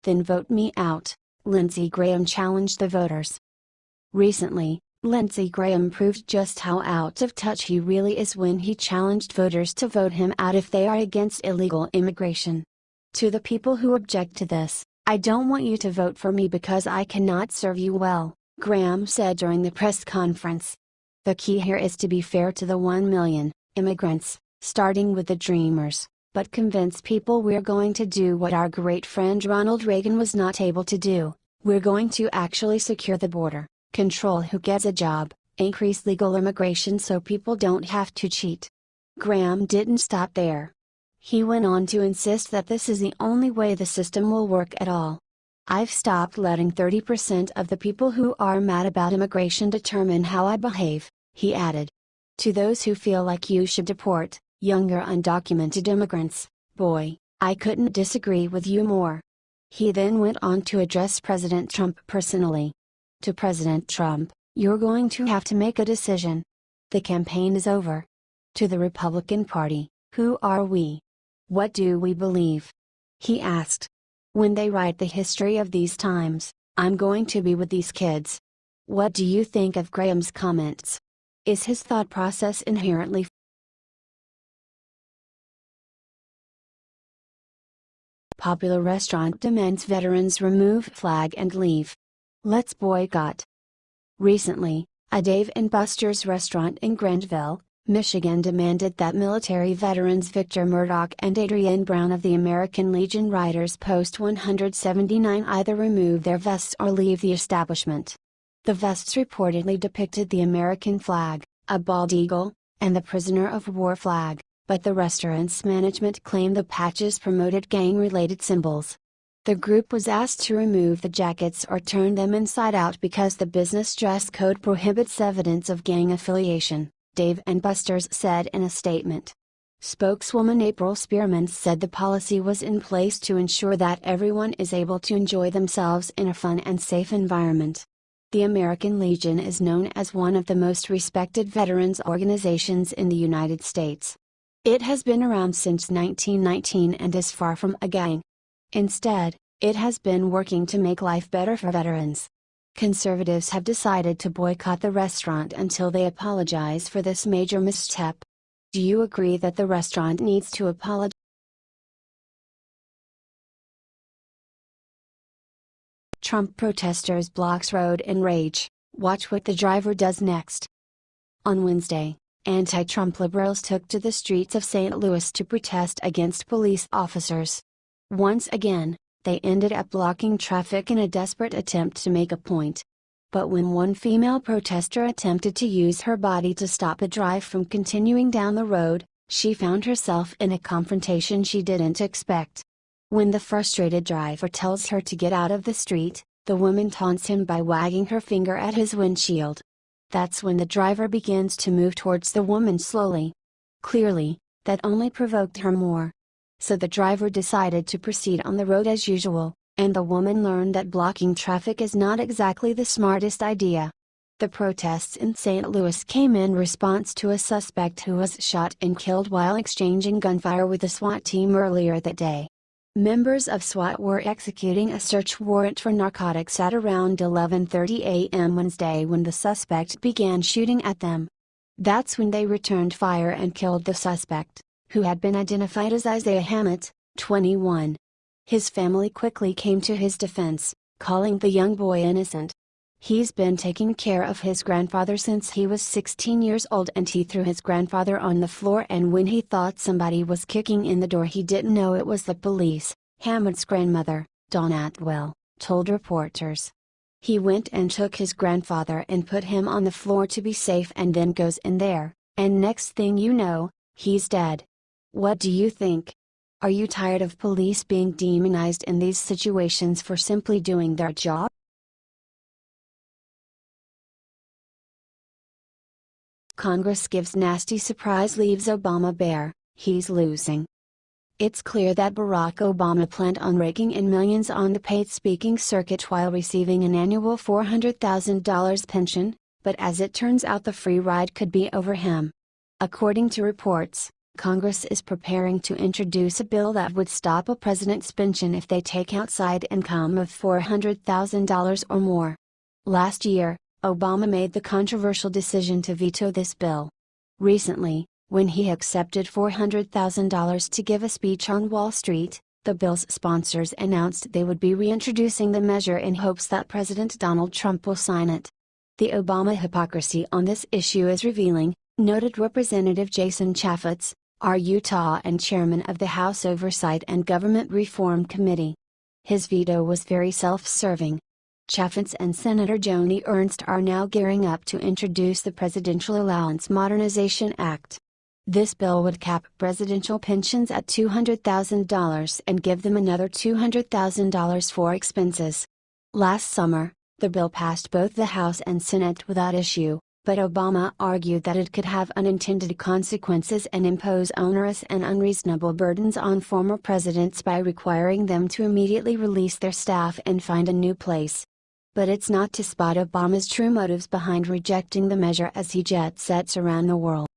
then vote me out, Lindsey Graham challenged the voters. Recently, Lindsey Graham proved just how out of touch he really is when he challenged voters to vote him out if they are against illegal immigration. To the people who object to this, "I don't want you to vote for me because I cannot serve you well," Graham said during the press conference. "The key here is to be fair to the 1 million immigrants, starting with the Dreamers, but convince people we're going to do what our great friend Ronald Reagan was not able to do. We're going to actually secure the border, control who gets a job, increase legal immigration so people don't have to cheat." Graham didn't stop there. He went on to insist that this is the only way the system will work at all. "I've stopped letting 30% of the people who are mad about immigration determine how I behave," he added. "To those who feel like you should deport younger undocumented immigrants, boy, I couldn't disagree with you more." He then went on to address President Trump personally. To President Trump, "You're going to have to make a decision. The campaign is over." To the Republican Party, "Who are we? What do we believe?" he asked. "When they write the history of these times, I'm going to be with these kids." What do you think of Graham's comments? Is his thought process inherently popular? Restaurant demands veterans remove flag and leave. Let's boycott. Recently, a Dave & Buster's restaurant in Grandville, Michigan demanded that military veterans Victor Murdoch and Adrienne Brown of the American Legion Riders Post 179 either remove their vests or leave the establishment. The vests reportedly depicted the American flag, a bald eagle, and the prisoner of war flag, but the restaurant's management claimed the patches promoted gang-related symbols. The group was asked to remove the jackets or turn them inside out because the business dress code prohibits evidence of gang affiliation, Dave & Buster's said in a statement. Spokeswoman April Spearman said the policy was in place to ensure that everyone is able to enjoy themselves in a fun and safe environment. The American Legion is known as one of the most respected veterans organizations in the United States. It has been around since 1919 and is far from a gang. Instead, it has been working to make life better for veterans. Conservatives have decided to boycott the restaurant until they apologize for this major misstep. Do you agree that the restaurant needs to apologize? Trump protesters blocks road in rage. Watch what the driver does next. On Wednesday, anti-Trump liberals took to the streets of St. Louis to protest against police officers. Once again, they ended up blocking traffic in a desperate attempt to make a point. But when one female protester attempted to use her body to stop a driver from continuing down the road, she found herself in a confrontation she didn't expect. When the frustrated driver tells her to get out of the street, the woman taunts him by wagging her finger at his windshield. That's when the driver begins to move towards the woman slowly. Clearly, that only provoked her more. So the driver decided to proceed on the road as usual, and the woman learned that blocking traffic is not exactly the smartest idea. The protests in St. Louis came in response to a suspect who was shot and killed while exchanging gunfire with a SWAT team earlier that day. Members of SWAT were executing a search warrant for narcotics at around 11:30 a.m. Wednesday when the suspect began shooting at them. That's when they returned fire and killed the suspect, who had been identified as Isaiah Hammett, 21. His family quickly came to his defense, calling the young boy innocent. He's been taking care of his grandfather since he was 16 years old, and he threw his grandfather on the floor, and when he thought somebody was kicking in the door he didn't know it was the police, Hammett's grandmother, Dawn Atwell, told reporters. He went and took his grandfather and put him on the floor to be safe and then goes in there, and next thing you know, he's dead. What do you think? Are you tired of police being demonized in these situations for simply doing their job? Congress gives nasty surprise, leaves Obama bare, he's losing. It's clear that Barack Obama planned on raking in millions on the paid speaking circuit while receiving an annual $400,000 pension, but as it turns out the free ride could be over him. According to reports, Congress is preparing to introduce a bill that would stop a president's pension if they take outside income of $400,000 or more. Last year, Obama made the controversial decision to veto this bill. Recently, when he accepted $400,000 to give a speech on Wall Street, the bill's sponsors announced they would be reintroducing the measure in hopes that President Donald Trump will sign it. The Obama hypocrisy on this issue is revealing, noted Representative Jason Chaffetz, our Utah and chairman of the House Oversight and Government Reform Committee. His veto was very self-serving. Chaffetz and Senator Joni Ernst are now gearing up to introduce the Presidential Allowance Modernization Act. This bill would cap presidential pensions at $200,000 and give them another $200,000 for expenses. Last summer, the bill passed both the House and Senate without issue, but Obama argued that it could have unintended consequences and impose onerous and unreasonable burdens on former presidents by requiring them to immediately release their staff and find a new place. But it's not to spot Obama's true motives behind rejecting the measure as he jet sets around the world.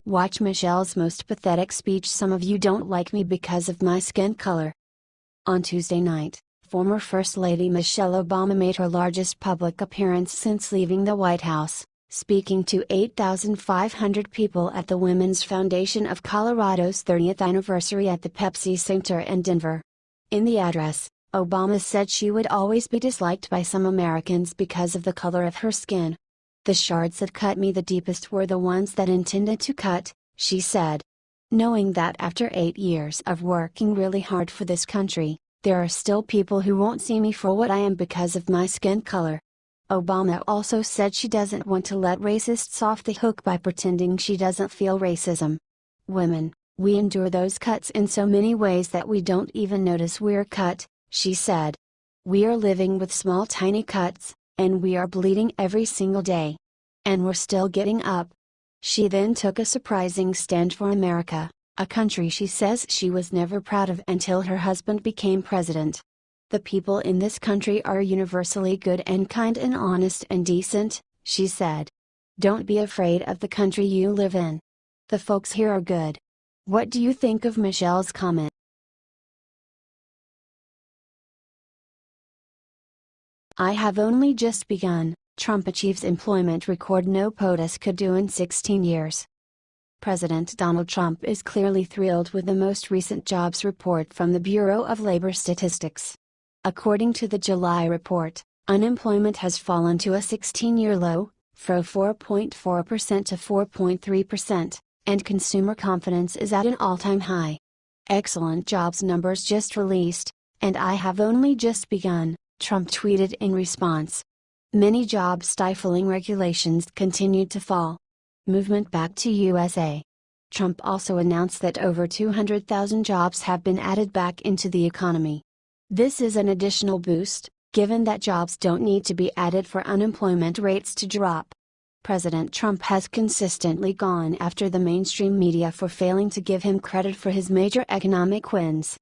Watch Michelle's most pathetic speech. Some of you don't like me because of my skin color. On Tuesday night, former First Lady Michelle Obama made her largest public appearance since leaving the White House, speaking to 8,500 people at the Women's Foundation of Colorado's 30th anniversary at the Pepsi Center in Denver. In the address, Obama said she would always be disliked by some Americans because of the color of her skin. "The shards that cut me the deepest were the ones that intended to cut," she said. Knowing that after 8 years of working really hard for this country, there are still people who won't see me for what I am because of my skin color. Obama also said she doesn't want to let racists off the hook by pretending she doesn't feel racism. "Women, we endure those cuts in so many ways that we don't even notice we're cut," she said. "We are living with small tiny cuts, and we are bleeding every single day. And we're still getting up." She then took a surprising stand for America, a country she says she was never proud of until her husband became president. "The people in this country are universally good and kind and honest and decent," she said. "Don't be afraid of the country you live in. The folks here are good." What do you think of Michelle's comment? I have only just begun. Trump achieves employment record no POTUS could do in 16 years. President Donald Trump is clearly thrilled with the most recent jobs report from the Bureau of Labor Statistics. According to the July report, unemployment has fallen to a 16-year low, from 4.4% to 4.3%, and consumer confidence is at an all-time high. "Excellent jobs numbers just released, and I have only just begun," Trump tweeted in response. Many job-stifling regulations continued to fall. Movement back to USA. Trump also announced that over 200,000 jobs have been added back into the economy. This is an additional boost, given that jobs don't need to be added for unemployment rates to drop. President Trump has consistently gone after the mainstream media for failing to give him credit for his major economic wins.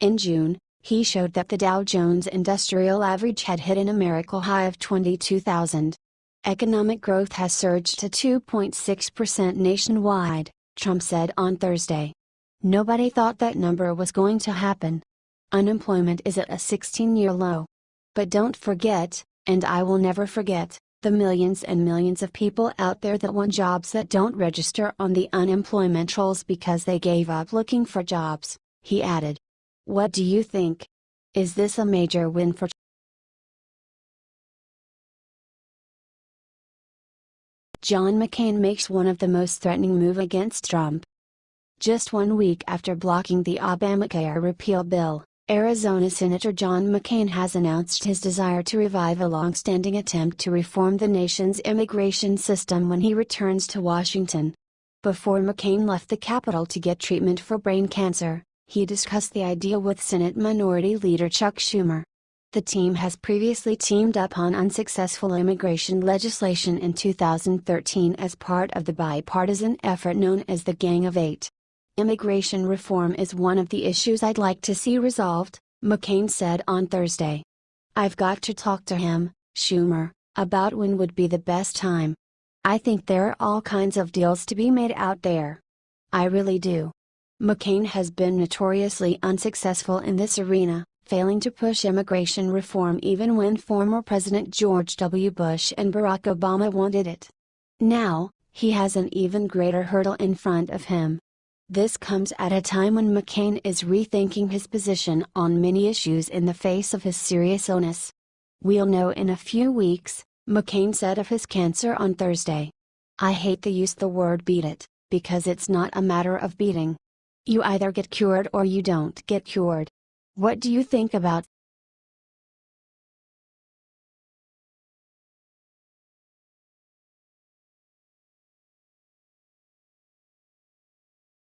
In June, he showed that the Dow Jones Industrial Average had hit an American high of 22,000. Economic growth has surged to 2.6% nationwide, Trump said on Thursday. "Nobody thought that number was going to happen. Unemployment is at a 16-year low. But don't forget, and I will never forget, the millions and millions of people out there that want jobs that don't register on the unemployment rolls because they gave up looking for jobs," he added. What do you think? Is this a major win for John McCain makes one of the most threatening moves against Trump? Just 1 week after blocking the Obamacare repeal bill, Arizona Senator John McCain has announced his desire to revive a long-standing attempt to reform the nation's immigration system when he returns to Washington. Before McCain left the Capitol to get treatment for brain cancer, he discussed the idea with Senate Minority Leader Chuck Schumer. The team has previously teamed up on unsuccessful immigration legislation in 2013 as part of the bipartisan effort known as the Gang of Eight. "Immigration reform is one of the issues I'd like to see resolved," McCain said on Thursday. "I've got to talk to him, Schumer, about when would be the best time. I think there are all kinds of deals to be made out there. I really do. McCain has been notoriously unsuccessful in this arena, failing to push immigration reform even when former President George W. Bush and Barack Obama wanted it. Now, he has an even greater hurdle in front of him. This comes at a time when McCain is rethinking his position on many issues in the face of his serious illness. "We'll know in a few weeks," McCain said of his cancer on Thursday. "I hate to use the word beat it, because it's not a matter of beating. You either get cured or you don't get cured. What do you think about